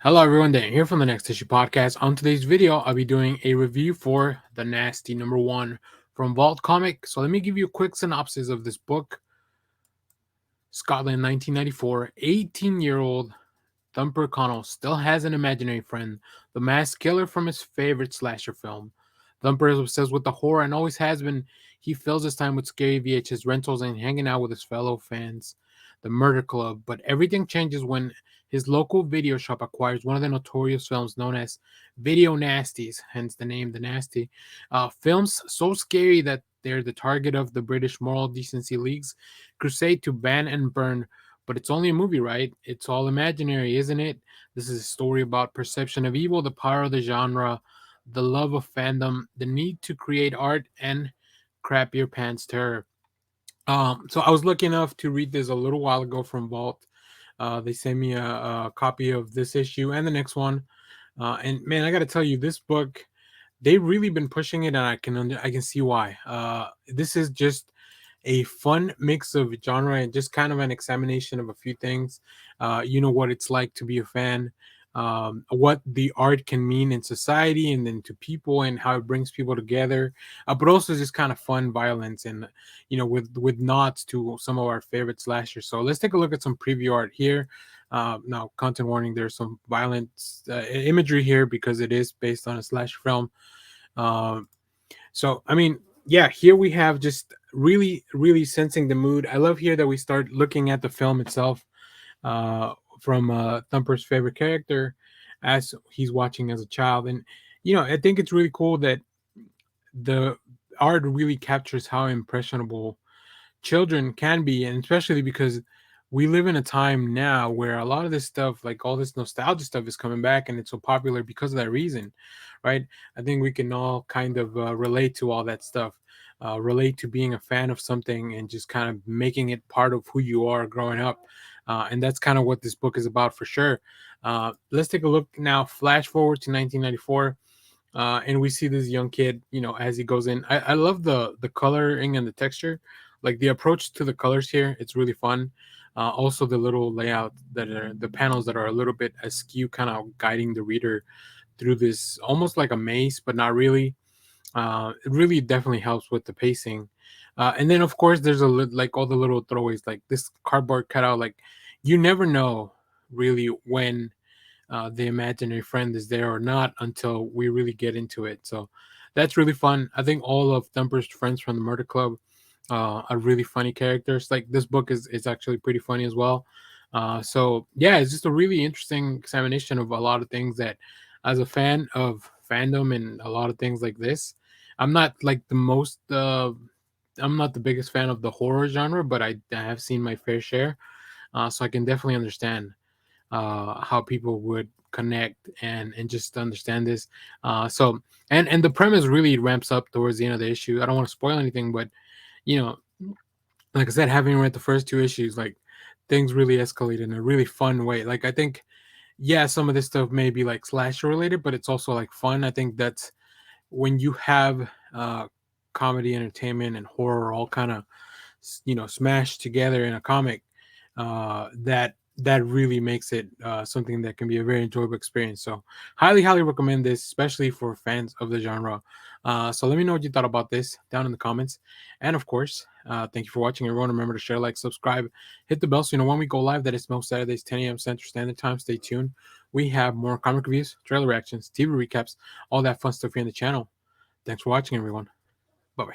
Hello everyone, Dan here from the Next Issue Podcast. On today's video, I'll be doing a review for The Nasty #1 from Vault Comic. So let me give you a quick synopsis of this book. Scotland, 1994, 18-year-old Thumper Connell still has an imaginary friend, the masked killer from his favorite slasher film. Thumper is obsessed with the horror and always has been. He fills his time with scary VHS rentals and hanging out with his fellow fans, the Murder Club. But everything changes when his local video shop acquires one of the notorious films known as Video Nasties, hence the name The Nasty. Films so scary that they're the target of the British Moral Decency League's crusade to ban and burn. But it's only a movie, right? It's all imaginary, isn't it? This is a story about perception of evil, the power of the genre, the love of fandom, the need to create art, and crap your pants terror. So I was lucky enough to read this a little while ago from Vault. They sent me a copy of this issue and the next one. And man, I got to tell you, this book, they've really been pushing it, and I can see why. This is just a fun mix of genre and just kind of an examination of a few things. What it's like to be a fan, what the art can mean in society and then to people, and how it brings people together. But also just kind of fun violence and with nods to some of our favorite slashers. So let's take a look at some preview art here. Now, content warning: there's some violent imagery here because it is based on a slasher film. So I mean, yeah, here we have just really sensing the mood. I love here that we start looking at the film itself, from Thumper's favorite character as he's watching as a child. And I think it's really cool that the art really captures how impressionable children can be, and especially because we live in a time now where a lot of this stuff, like all this nostalgia stuff, is coming back, and it's so popular because of that reason, right? I think we can all kind of relate to all that stuff, relate to being a fan of something and just kind of making it part of who you are growing up. And that's kind of what this book is about for sure. Let's take a look now, flash forward to 1994. And we see this young kid, as he goes in. I love the coloring and the texture, like the approach to the colors here. It's really fun. Also, the little layout that are the panels that are a little bit askew, kind of guiding the reader through this almost like a maze, but not really. It really definitely helps with the pacing. And then, of course, there's like all the little throwaways, like this cardboard cutout. Like, you never know really when the imaginary friend is there or not until we really get into it. So that's really fun. I think all of Thumper's friends from the Murder Club are really funny characters. Like, this book is actually pretty funny as well. So yeah, it's just a really interesting examination of a lot of things that, as a fan of fandom and a lot of things like this, I'm not like the most. I'm not the biggest fan of the horror genre, but I have seen my fair share. So I can definitely understand how people would connect and just understand this. And the premise really ramps up towards the end of the issue. I don't want to spoil anything, but you know, like I said, having read the first two issues, like, things really escalate in a really fun way. Like, I think, yeah, some of this stuff may be like slasher related, but it's also like fun. I think that's when you have comedy, entertainment, and horror all kind of smashed together in a comic, that really makes it something that can be a very enjoyable experience. So highly recommend this, especially for fans of the genre. So let me know what you thought about this down in the comments. And of course, thank you for watching, everyone. Remember to share, like, subscribe, hit the bell so you know when we go live. That is most Saturdays, 10 a.m. Central Standard Time. Stay tuned. We have more comic reviews, trailer reactions, TV recaps, all that fun stuff here on the channel. Thanks for watching, everyone. Bye-bye.